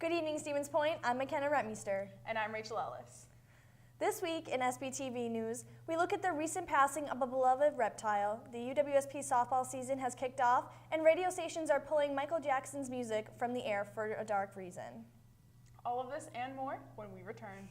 Good evening, Stevens Point. I'm Kenna Rentmeester. And I'm Rachael Ellis. This week in SPTV News, we look at the recent passing of a beloved reptile. The UWSP softball season has kicked off, and radio stations are pulling Michael Jackson's music from the air for a dark reason. All of this and more when we return.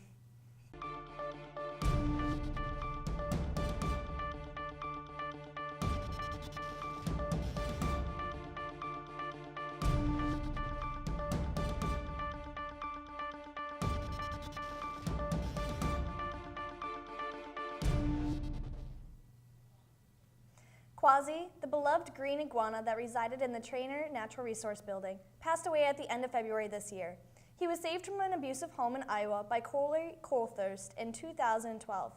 Quasi, the beloved green iguana that resided in the Trainer Natural Resource Building, passed away at the end of February this year. He was saved from an abusive home in Iowa by Corey Colthurst in 2012.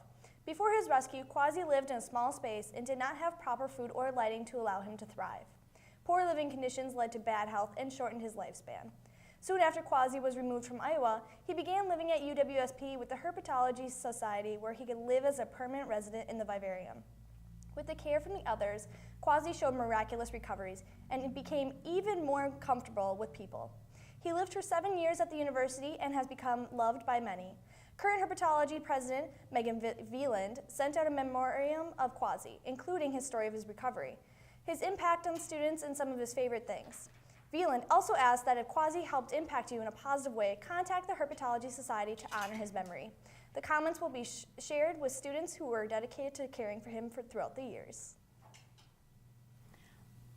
Before his rescue, Quasi lived in a small space and did not have proper food or lighting to allow him to thrive. Poor living conditions led to bad health and shortened his lifespan. Soon after Quasi was removed from Iowa, he began living at UWSP with the Herpetology Society, where he could live as a permanent resident in the vivarium. With the care from the others, Quasi showed miraculous recoveries and became even more comfortable with people. He lived for 7 years at the university and has become loved by many. Current herpetology president Megan Wieland sent out a memoriam of Quasi, including his story of his recovery, his impact on students, and some of his favorite things. Wieland also asked that if Quasi helped impact you in a positive way, contact the Herpetology Society to honor his memory. The comments will be shared with students who were dedicated to caring for him throughout the years.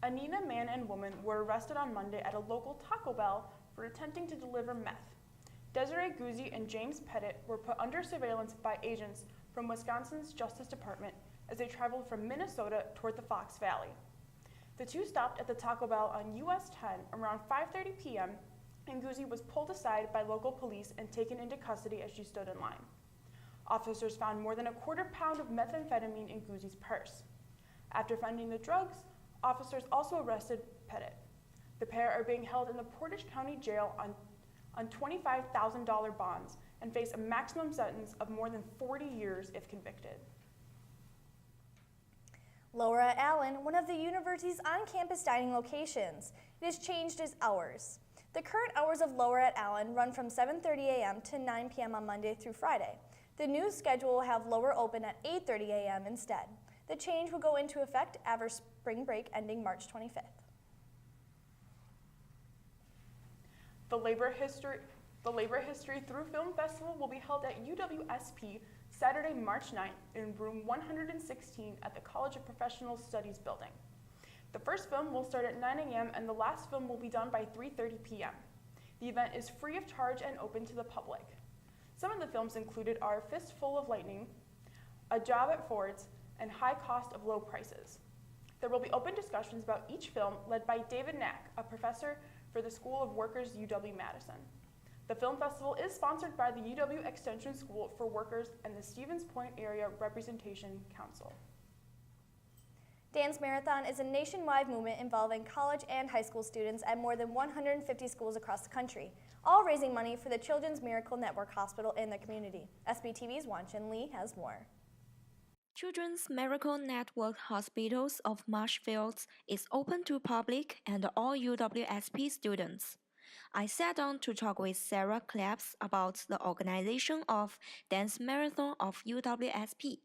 A Nina man and woman were arrested on Monday at a local Taco Bell for attempting to deliver meth. Desiree Guzzi and James Pettit were put under surveillance by agents from Wisconsin's Justice Department as they traveled from Minnesota toward the Fox Valley. The two stopped at the Taco Bell on US 10 around 5:30 p.m. and Guzzi was pulled aside by local police and taken into custody as she stood in line. Officers found more than a quarter pound of methamphetamine in Guzzi's purse. After finding the drugs, officers also arrested Pettit. The pair are being held in the Portage County Jail on $25,000 bonds and face a maximum sentence of more than 40 years if convicted. Lower at Allen, one of the university's on-campus dining locations. It has changed its hours. The current hours of Lower at Allen run from 7:30 a.m. to 9 p.m. on Monday through Friday. The new schedule will have Lower open at 8:30 a.m. instead. The change will go into effect after spring break ending March 25th. The Labor History Through Film Festival will be held at UWSP Saturday, March 9th in room 116 at the College of Professional Studies building. The first film will start at 9 a.m. and the last film will be done by 3:30 p.m. The event is free of charge and open to the public. Some of the films included are Fistful of Lightning, A Job at Ford's, and High Cost of Low Prices. There will be open discussions about each film led by David Knack, a professor for the School of Workers, UW-Madison. The film festival is sponsored by the UW Extension School for Workers and the Stevens Point Area Representation Council. Dance Marathon is a nationwide movement involving college and high school students at more than 150 schools across the country, all raising money for the Children's Miracle Network Hospital in the community. SPTV's Wengrzyn Lee has more. Children's Miracle Network Hospitals of Marshfield is open to public and all UWSP students. I sat down to talk with Sarah Claps about the organization of Dance Marathon of UWSP.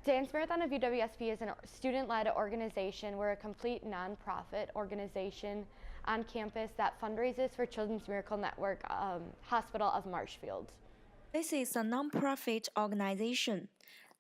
Dance Marathon of UWSP is a student-led organization. We're a complete nonprofit organization on campus that fundraises for Children's Miracle Network Hospital of Marshfield. This is a nonprofit organization.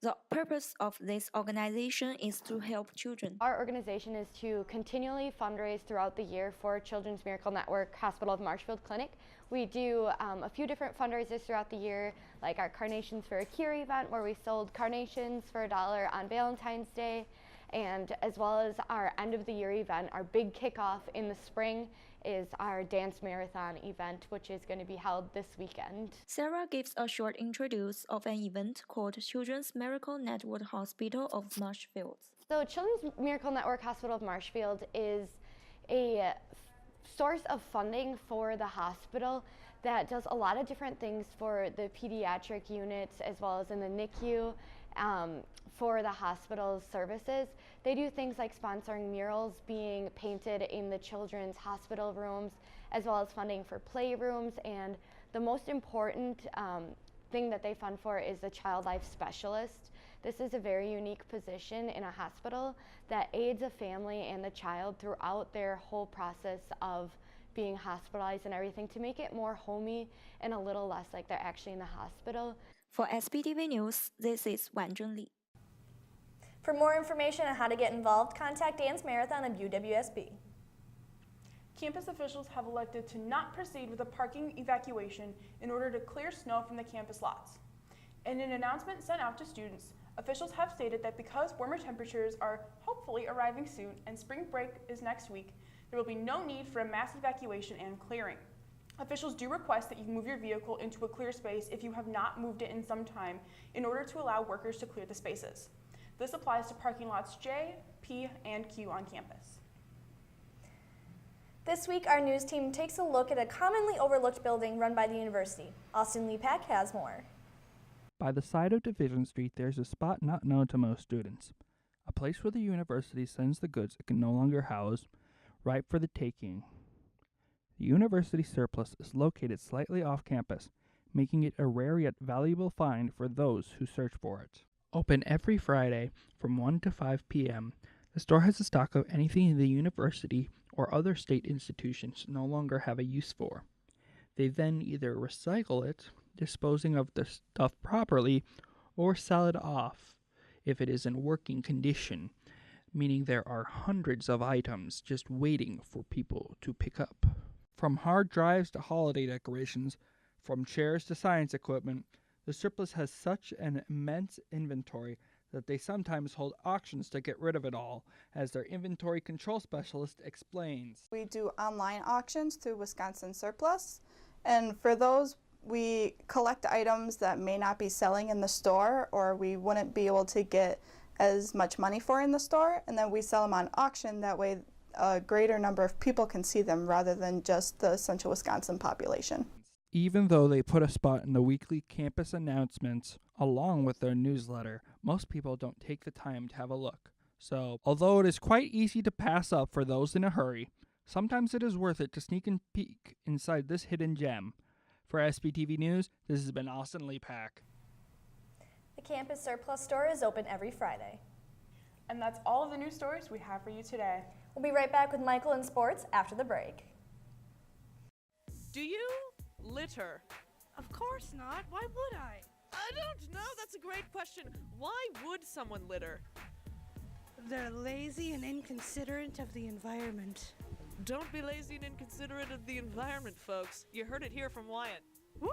The purpose of this organization is to help children. Our organization is to continually fundraise throughout the year for Children's Miracle Network Hospital of Marshfield Clinic. We do a few different fundraisers throughout the year, like our Carnations for a Cure event where we sold carnations for $1 on Valentine's Day, and as well as our end of the year event, our big kickoff in the spring is our Dance Marathon event, which is going to be held this weekend. Sarah gives a short introduction of an event called Children's Miracle Network Hospital of Marshfield. So Children's Miracle Network Hospital of Marshfield is a source of funding for the hospital that does a lot of different things for the pediatric units as well as in the NICU for the hospital's services. They do things like sponsoring murals being painted in the children's hospital rooms, as well as funding for playrooms, and the most important thing that they fund for is the child life specialist. This is a very unique position in a hospital that aids a family and the child throughout their whole process of being hospitalized and everything, to make it more homey and a little less like they're actually in the hospital. For SPTV News, this is Wengrzyn. For more information on how to get involved, contact Dance Marathon of UWSP. Campus officials have elected to not proceed with a parking evacuation in order to clear snow from the campus lots. In an announcement sent out to students, officials have stated that because warmer temperatures are hopefully arriving soon and spring break is next week, there will be no need for a mass evacuation and clearing. Officials do request that you move your vehicle into a clear space if you have not moved it in some time in order to allow workers to clear the spaces. This applies to parking lots J, P, and Q on campus. This week, our news team takes a look at a commonly overlooked building run by the university. Austin Lepak has more. By the side of Division Street, there's a spot not known to most students. A place where the university sends the goods it can no longer house, ripe for the taking. The university surplus is located slightly off campus, making it a rare yet valuable find for those who search for it. Open every Friday from 1 to 5 p.m., the store has a stock of anything the university or other state institutions no longer have a use for. They then either recycle it, disposing of the stuff properly, or sell it off if it is in working condition, meaning there are hundreds of items just waiting for people to pick up. From hard drives to holiday decorations, from chairs to science equipment, the surplus has such an immense inventory that they sometimes hold auctions to get rid of it all, as their inventory control specialist explains. We do online auctions through Wisconsin Surplus, and for those, we collect items that may not be selling in the store or we wouldn't be able to get as much money for in the store, and then we sell them on auction. That way a greater number of people can see them rather than just the Central Wisconsin population. Even though they put a spot in the weekly campus announcements along with their newsletter, most people don't take the time to have a look. So, although it is quite easy to pass up for those in a hurry, sometimes it is worth it to sneak and peek inside this hidden gem. For SPTV News, this has been Austin Lepak. The campus surplus store is open every Friday. And that's all of the news stories we have for you today. We'll be right back with Michael in sports after the break. Do you litter? Of course not. Why would I? I don't know. That's a great question. Why would someone litter? They're lazy and inconsiderate of the environment. Don't be lazy and inconsiderate of the environment, folks. You heard it here from Wyatt. Woo!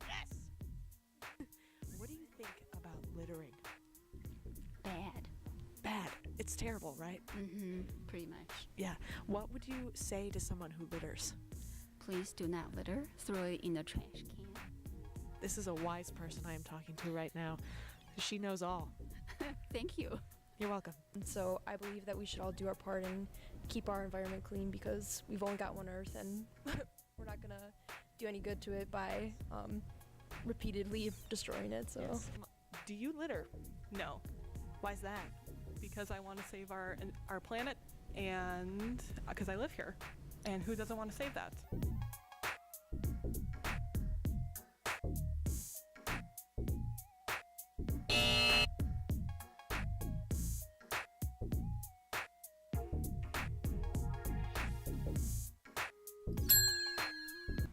Yes! What do you think about littering? Bad. Bad. It's terrible, right? Pretty much. Yeah. What would you say to someone who litters? Please do not litter. Throw it in the trash can. This is a wise person I am talking to right now. She knows all. Thank you. You're welcome. And so I believe that we should all do our part and keep our environment clean, because we've only got one Earth and we're not going to do any good to it by repeatedly destroying it. So, Yes. Do you litter? No. Why's that? Because I want to save our planet, and because I live here. And who doesn't want to save that?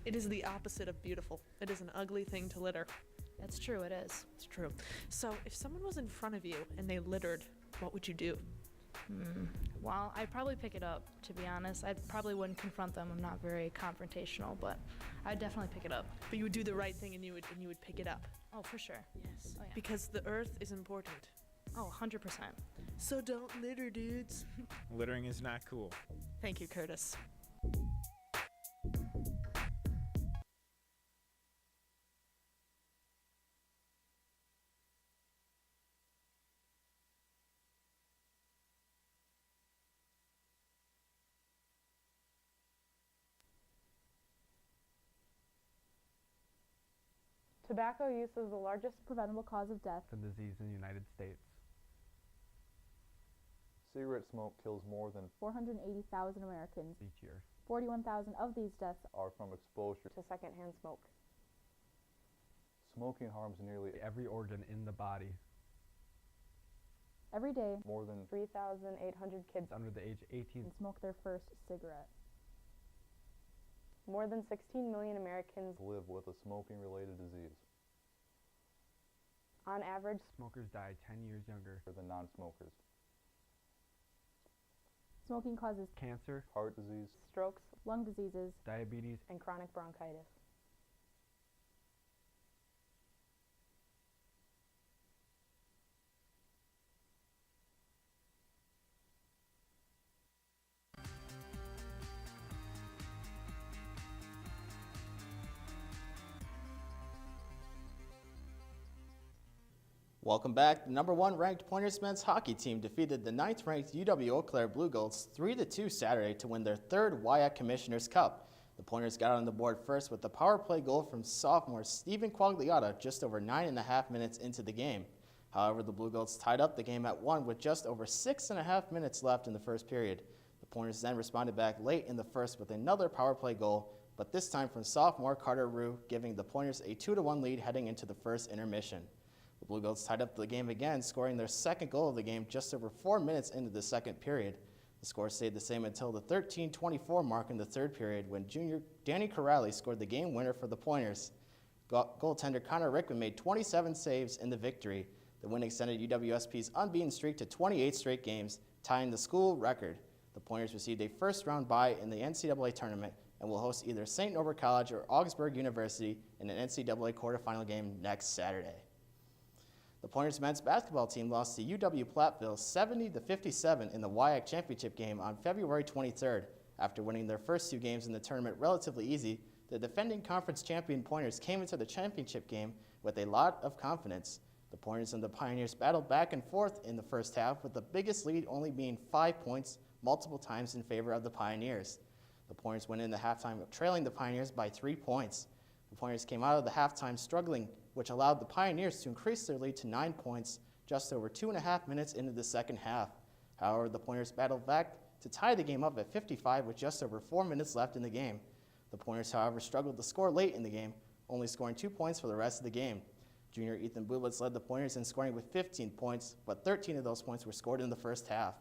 It is the opposite of beautiful. It is an ugly thing to litter. that's true, it is. It's true. So if someone was in front of you and they littered, what would you do? Well, I'd probably pick it up, to be honest. I probably wouldn't confront them. I'm not very confrontational, but I'd definitely pick it up. But you would do the right thing and you would pick it up. Oh, for sure. Yes. Oh, yeah. Because the earth is important. Oh, 100%. So don't litter, dudes. Littering is not cool. Thank you, Curtis. Tobacco use is the largest preventable cause of death. The disease in the United States. Cigarette smoke kills more than 480,000 Americans each year. 41,000 of these deaths are from exposure to secondhand smoke. Smoking harms nearly every organ in the body. Every day, more than 3,800 kids under the age of 18 smoke their first cigarette. More than 16 million Americans live with a smoking-related disease. On average, smokers die 10 years younger than non-smokers. Smoking causes cancer, heart disease, strokes, lung diseases, diabetes, and chronic bronchitis. Welcome back. The number 1 ranked Pointers men's hockey team defeated the 9th ranked UW Eau Claire Blue Goats 3-2 Saturday to win their 3rd WIAC Commissioner's Cup. The Pointers got on the board first with the power play goal from sophomore Stephen Quagliata just over 9.5 minutes into the game. However, the Blue Goats tied up the game at 1 with just over 6.5 minutes left in the first period. The Pointers then responded back late in the first with another power play goal, but this time from sophomore Carter Rue, giving the Pointers a 2-1 lead heading into the first intermission. The Blue Goats tied up the game again, scoring their second goal of the game just over 4 minutes into the second period. The score stayed the same until the 13:24 mark in the third period when junior Danny Corrali scored the game winner for the Pointers. Goaltender Connor Rickman made 27 saves in the victory. The win extended UWSP's unbeaten streak to 28 straight games, tying the school record. The Pointers received a first-round bye in the NCAA tournament and will host either St. Norbert College or Augsburg University in an NCAA quarterfinal game next Saturday. The Pointers men's basketball team lost to UW Platteville 70-57 in the WIAC championship game on February 23rd. After winning their first 2 games in the tournament relatively easy, the defending conference champion Pointers came into the championship game with a lot of confidence. The Pointers and the Pioneers battled back and forth in the first half, with the biggest lead only being 5 points multiple times in favor of the Pioneers. The Pointers went into halftime trailing the Pioneers by 3 points. The Pointers came out of the halftime struggling, which allowed the Pioneers to increase their lead to 9 points just over 2.5 minutes into the second half. However, the Pointers battled back to tie the game up at 55 with just over 4 minutes left in the game. The Pointers, however, struggled to score late in the game, only scoring 2 points for the rest of the game. Junior Ethan Bublitz led the Pointers in scoring with 15 points, but 13 of those points were scored in the first half.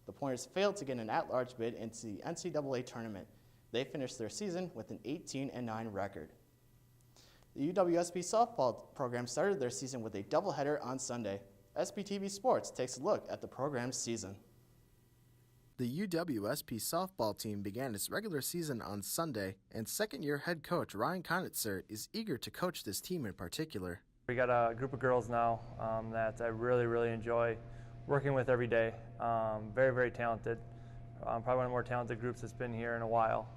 The Pointers failed to get an at-large bid into the NCAA tournament. They finished their season with an 18-9 record. The UWSP softball program started their season with a doubleheader on Sunday. SPTV Sports takes a look at the program's season. The UWSP softball team began its regular season on Sunday, and second-year head coach Ryan Konitzer is eager to coach this team in particular. We got a group of girls now that I really enjoy working with every day. Very, very talented. Probably one of the more talented groups that's been here in a while.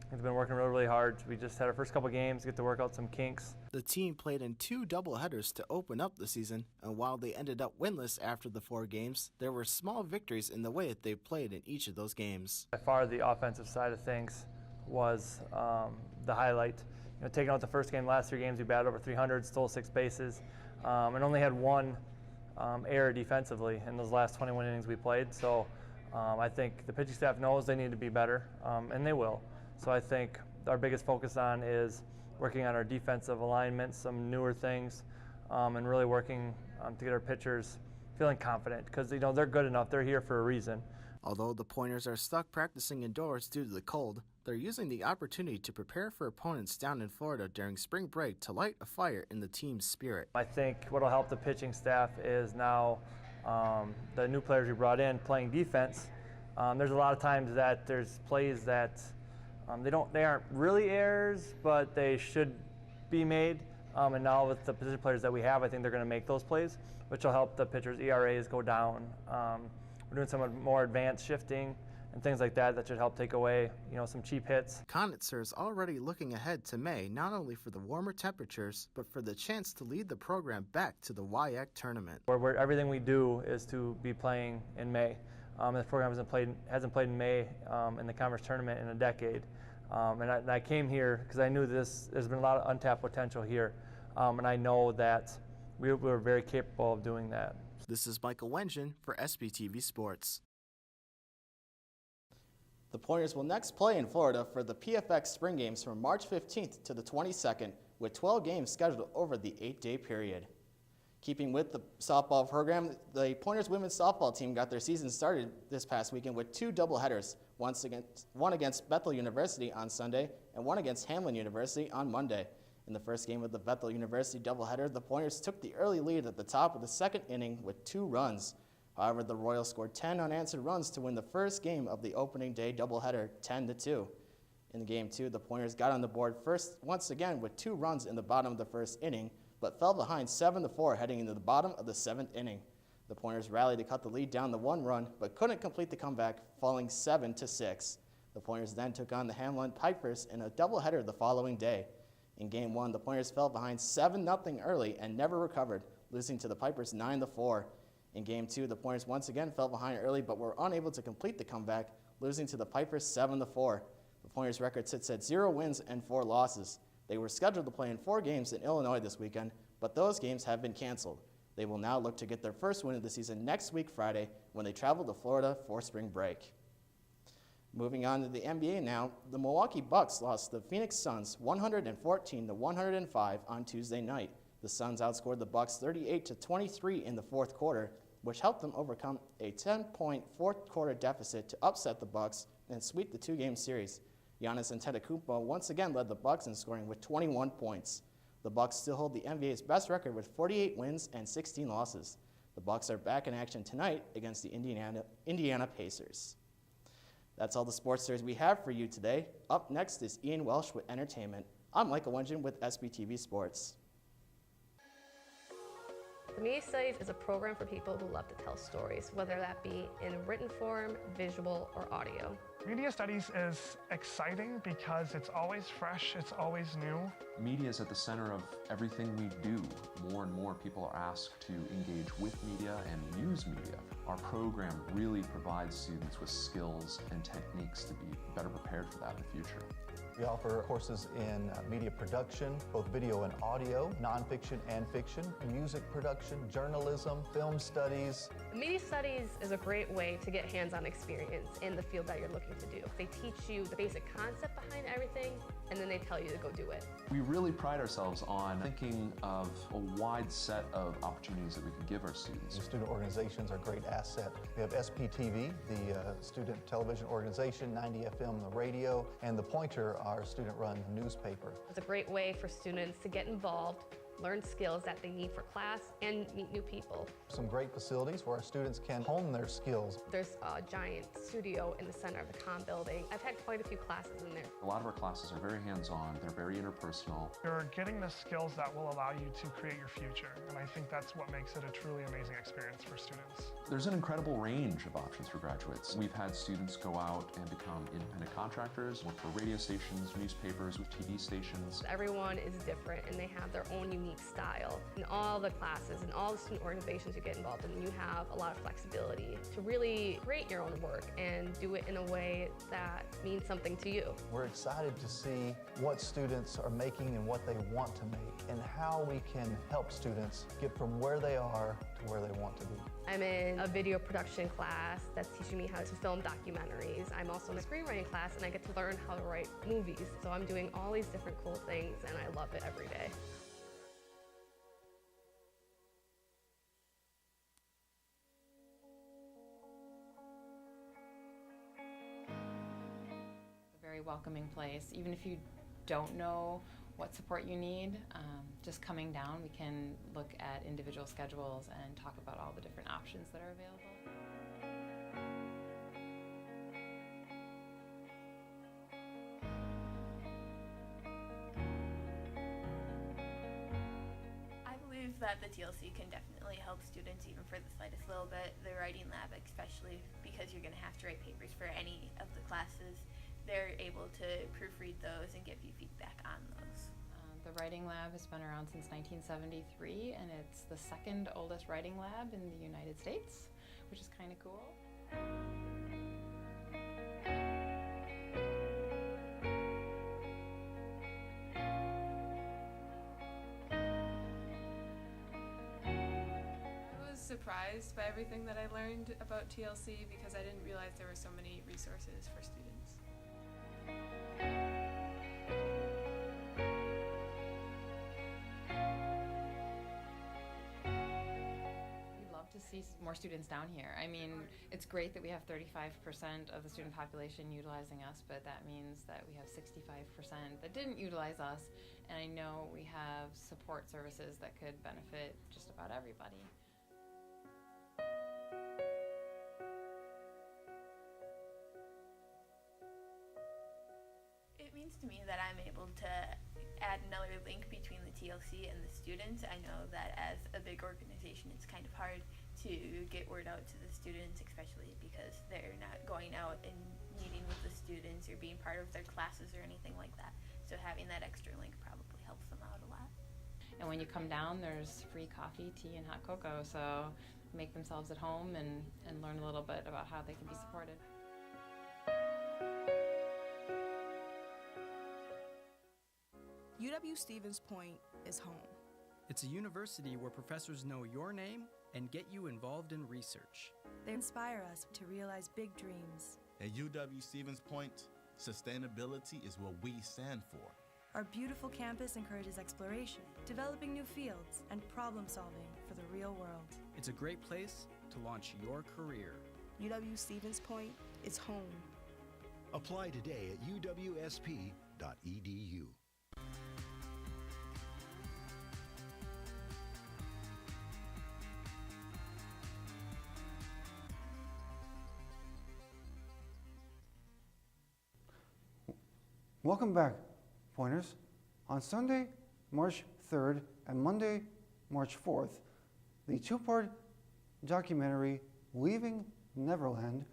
We've been working really hard. We just had our first couple games, get to work out some kinks. The team played in 2 doubleheaders to open up the season, and while they ended up winless after the 4 games, there were small victories in the way that they played in each of those games. By far, the offensive side of things was the highlight. You know, taking out the first game, last 3 games, we batted over 300, stole 6 bases, and only had 1 error defensively in those last 21 innings we played. So I think the pitching staff knows they need to be better, and they will. So I think our biggest focus on is working on our defensive alignment, some newer things, and really working to get our pitchers feeling confident because they're good enough. They're here for a reason. Although the Pointers are stuck practicing indoors due to the cold, they're using the opportunity to prepare for opponents down in Florida during spring break to light a fire in the team's spirit. I think what will help the pitching staff is now the new players we brought in playing defense. There's a lot of times that there's plays that they aren't really errors, but they should be made. And now with the position players that we have, I think they're going to make those plays, which will help the pitchers' ERAs go down. We're doing some more advanced shifting and things like that should help take away, some cheap hits. Konitzer is already looking ahead to May, not only for the warmer temperatures, but for the chance to lead the program back to the WIAC tournament. Where everything we do is to be playing in May. This program hasn't played in May in the conference tournament in a decade. And I came here because I knew there's been a lot of untapped potential here. And I know that we're very capable of doing that. This is Michael Wengrzyn for SPTV Sports. The Pointers will next play in Florida for the PFX Spring Games from March 15th to the 22nd, with 12 games scheduled over the 8-day period. Keeping with the softball program, the Pointers women's softball team got their season started this past weekend with 2 doubleheaders, one against Bethel University on Sunday and one against Hamlin University on Monday. In the first game of the Bethel University doubleheader, the Pointers took the early lead at the top of the second inning with 2 runs. However, the Royals scored 10 unanswered runs to win the first game of the opening day doubleheader 10-2. In game 2, the Pointers got on the board first once again with 2 runs in the bottom of the first inning, but fell behind 7-4 heading into the bottom of the 7th inning. The Pointers rallied to cut the lead down to 1 run, but couldn't complete the comeback, falling 7-6. The Pointers then took on the Hamlin Pipers in a doubleheader the following day. In game 1, the Pointers fell behind 7-0 early and never recovered, losing to the Pipers 9-4. In game 2, the Pointers once again fell behind early but were unable to complete the comeback, losing to the Pipers 7-4. The Pointers' record sits at 0 wins and 4 losses. They were scheduled to play in 4 games in Illinois this weekend, but those games have been canceled. They will now look to get their first win of the season next week Friday when they travel to Florida for spring break. Moving on to the NBA now, the Milwaukee Bucks lost the Phoenix Suns 114-105 on Tuesday night. The Suns outscored the Bucks 38-23 in the fourth quarter, which helped them overcome a 10-point fourth quarter deficit to upset the Bucks and sweep the 2-game series. Giannis Antetokounmpo once again led the Bucks in scoring with 21 points. The Bucks still hold the NBA's best record with 48 wins and 16 losses. The Bucks are back in action tonight against the Indiana Pacers. That's all the sports stories we have for you today. Up next is Ian Welsh with entertainment. I'm Michael Wengrzyn with SPTV Sports. The Media Studies is a program for people who love to tell stories, whether that be in written form, visual, or audio. Media Studies is exciting because it's always fresh, it's always new. Media is at the center of everything we do. More and more people are asked to engage with media and use media. Our program really provides students with skills and techniques to be better prepared for that in the future. We offer courses in media production, both video and audio, nonfiction and fiction, music production, journalism, film studies. Media Studies is a great way to get hands-on experience in the field that you're looking to do. They teach you the basic concept behind everything, and then they tell you to go do it. We really pride ourselves on thinking of a wide set of opportunities that we can give our students. The student organizations are a great asset. We have SPTV, the student television organization, 90 FM, the radio, and The Pointer, our student-run newspaper. It's a great way for students to get involved, learn skills that they need for class, and meet new people. Some great facilities where our students can hone their skills. There's a giant studio in the center of the comm building. I've had quite a few classes in there. A lot of our classes are very hands-on, they're very interpersonal. You're getting the skills that will allow you to create your future, and I think that's what makes it a truly amazing experience for students. There's an incredible range of options for graduates. We've had students go out and become independent contractors, work for radio stations, newspapers, with TV stations. Everyone is different and they have their own unique style. In all the classes and all the student organizations you get involved in, you have a lot of flexibility to really create your own work and do it in a way that means something to you. We're excited to see what students are making and what they want to make and how we can help students get from where they are to where they want to be. I'm in a video production class that's teaching me how to film documentaries. I'm also in a screenwriting class and I get to learn how to write movies. So I'm doing all these different cool things and I love it every day. A very welcoming place. Even if you don't know what support you need, just coming down, we can look at individual schedules and talk about all the different options that are available. I believe that the TLC can definitely help students even for the slightest little bit. The writing lab, especially because you're going to have to write papers for any of the classes, they're able to proofread those and give you feedback on those. The writing lab has been around since 1973, and it's the second oldest writing lab in the United States, which is kind of cool. I was surprised by everything that I learned about TLC because I didn't realize there were so many resources for students. To see more students down here. I mean, it's great that we have 35% of the student population utilizing us, but that means that we have 65% that didn't utilize us, and I know we have support services that could benefit just about everybody. It means to me that I'm able to add another link between the TLC and the students. I know that as a big organization, it's kind of hard to get word out to the students, especially because they're not going out and meeting with the students or being part of their classes or anything like that. So having that extra link probably helps them out a lot. And when you come down, there's free coffee, tea, and hot cocoa, so make themselves at home and learn a little bit about how they can be supported. UW-Stevens Point is home. It's a university where professors know your name and get you involved in research. They inspire us to realize big dreams. At UW-Stevens Point, sustainability is what we stand for. Our beautiful campus encourages exploration, developing new fields, and problem solving for the real world. It's a great place to launch your career. UW-Stevens Point is home. Apply today at uwsp.edu. Welcome back, Pointers. On Sunday, March 3rd and Monday, March 4th, the two-part documentary Leaving Neverland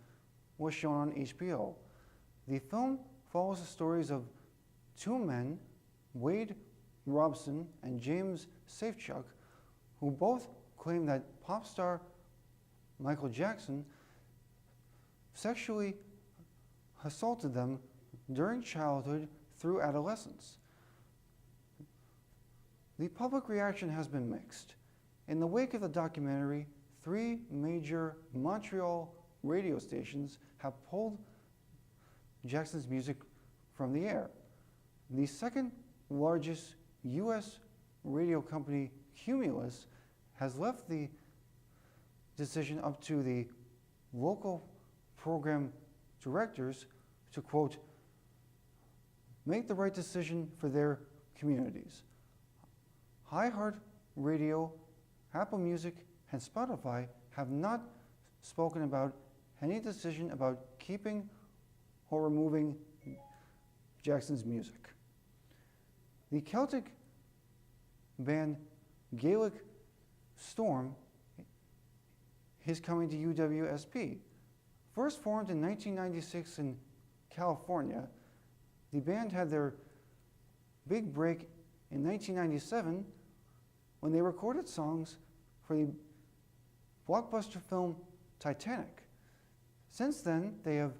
was shown on HBO. The film follows the stories of two men, Wade Robson and James Safechuck, who both claim that pop star Michael Jackson sexually assaulted them during childhood through adolescence. The public reaction has been mixed. In the wake of the documentary, 3 major Montreal radio stations have pulled Jackson's music from the air. The second largest U.S. radio company, Cumulus, has left the decision up to the local program directors to, quote, make the right decision for their communities. iHeartRadio, Apple Music, and Spotify have not spoken about any decision about keeping or removing Jackson's music. The Celtic band Gaelic Storm is coming to UWSP. First formed in 1996 in California, the band had their big break in 1997 when they recorded songs for the blockbuster film Titanic. Since then, they have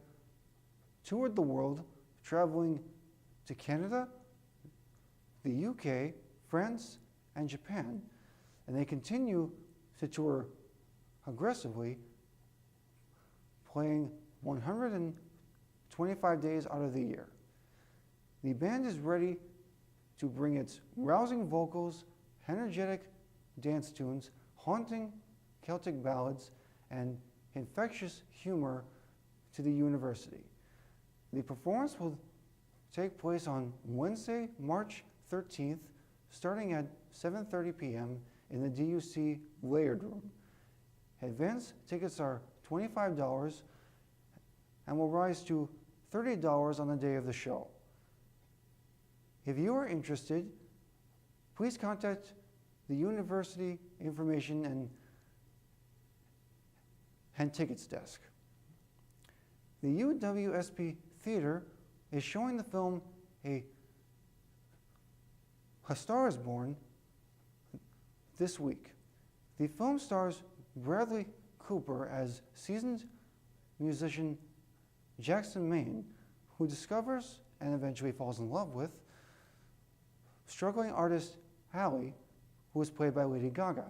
toured the world, traveling to Canada, the UK, France, and Japan, and they continue to tour aggressively, playing 125 days out of the year. The band is ready to bring its rousing vocals, energetic dance tunes, haunting Celtic ballads, and infectious humor to the university. The performance will take place on Wednesday, March 13th, starting at 7:30 p.m. in the DUC Layered Room. Advance tickets are $25 and will rise to $30 on the day of the show. If you are interested, please contact the University Information and Tickets Desk. The UWSP Theater is showing the film A Star is Born this week. The film stars Bradley Cooper as seasoned musician Jackson Maine, who discovers and eventually falls in love with struggling artist Allie, who is played by Lady Gaga.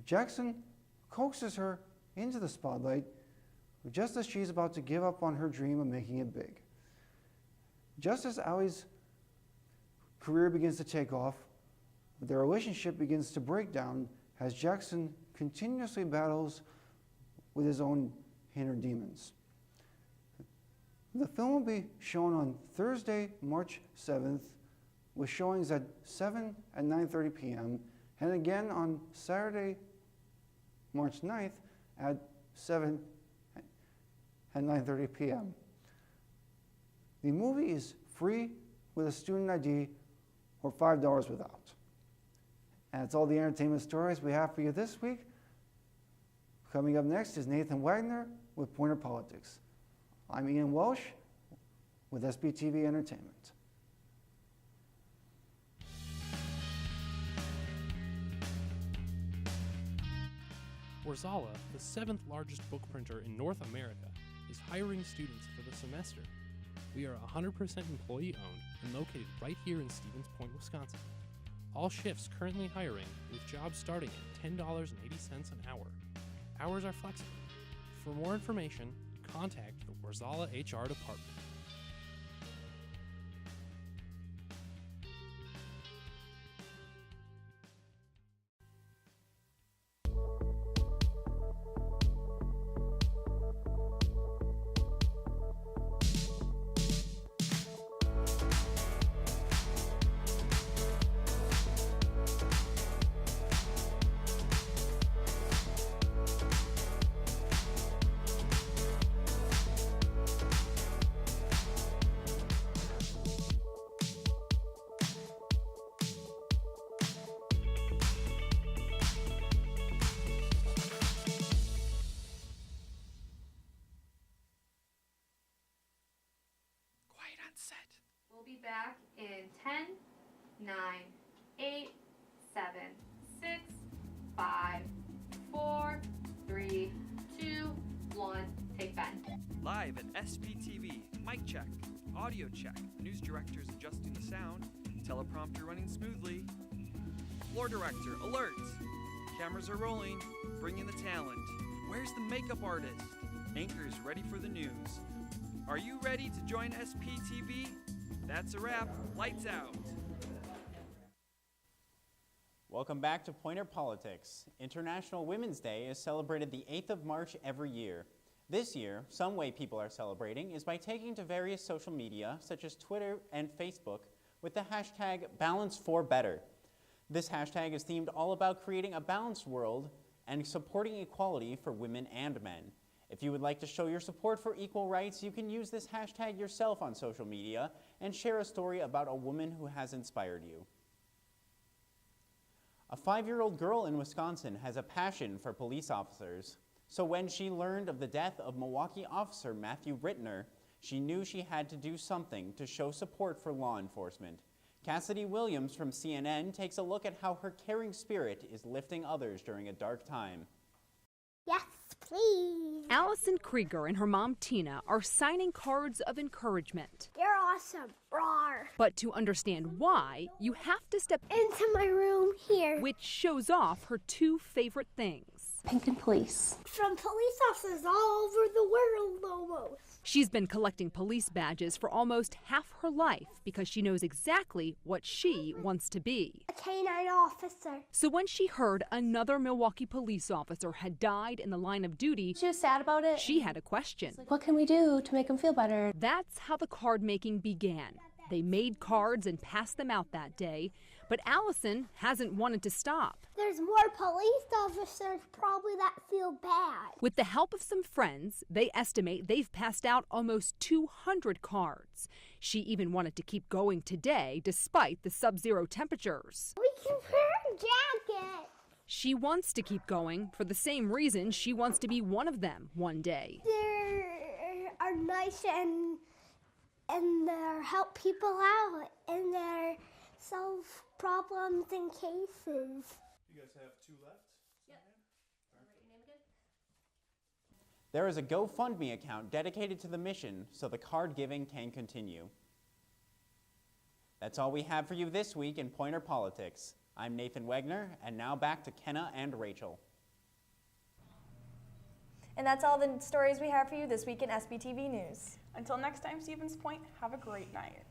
Jackson coaxes her into the spotlight just as she's about to give up on her dream of making it big. Just as Allie's career begins to take off, their relationship begins to break down as Jackson continuously battles with his own inner demons. The film will be shown on Thursday, March 7th, with showings at 7 and 9:30 p.m., and again on Saturday, March 9th at 7 and 9:30 p.m. The movie is free with a student ID or $5 without. And that's all the entertainment stories we have for you this week. Coming up next is Nathan Wegner with Pointer Politics. I'm Ian Welsh with SPTV Entertainment. Wengrzyn, the 7th largest book printer in North America, is hiring students for the semester. We are 100% employee-owned and located right here in Stevens Point, Wisconsin. All shifts currently hiring, with jobs starting at $10.80 an hour. Hours are flexible. For more information, contact the Wengrzyn HR department. We'll be back in 10, 9, 8, 7, 6, 5, 4, 3, 2, 1. Take Ben. Live at SPTV, mic check, audio check, news directors adjusting the sound, teleprompter running smoothly. Floor director, alert! Cameras are rolling, bring in the talent. Where's the makeup artist? Anchors ready for the news. Are you ready to join SPTV? That's a wrap. Lights out. Welcome back to Pointer Politics. International Women's Day is celebrated the 8th of March every year. This year, some way people are celebrating is by taking to various social media, such as Twitter and Facebook, with the hashtag #BalanceForBetter. This hashtag is themed all about creating a balanced world and supporting equality for women and men. If you would like to show your support for equal rights, you can use this hashtag yourself on social media and share a story about a woman who has inspired you. A 5-year-old girl in Wisconsin has a passion for police officers. So when she learned of the death of Milwaukee officer Matthew Rentmeester, she knew she had to do something to show support for law enforcement. Cassidy Williams from CNN takes a look at how her caring spirit is lifting others during a dark time. Yes, please. Allison Krieger and her mom Tina are signing cards of encouragement. You're awesome. Roar. But to understand why, you have to step into my room here, which shows off her 2 favorite things. Pink police. From police officers all over the world almost. She's been collecting police badges for almost half her life because she knows exactly what she wants to be. A canine officer. So when she heard another Milwaukee police officer had died in the line of duty, she was sad about it. She had a question. Like, what can we do to make him feel better? That's how the card making began. They made cards and passed them out that day, but Allison hasn't wanted to stop. There's more police officers probably that feel bad. With the help of some friends, they estimate they've passed out almost 200 cards. She even wanted to keep going today despite the sub-zero temperatures. We can wear a jacket. She wants to keep going for the same reason she wants to be one of them one day. They are nice and they help people out and they solve problems and cases. You guys have 2 left? Yep. Write your name again? There is a GoFundMe account dedicated to the mission so the card giving can continue. That's all we have for you this week in Pointer Politics. I'm Nathan Wegner, and now back to Kenna and Rachael. And that's all the stories we have for you this week in SPTV News. Until next time, Stevens Point, have a great night.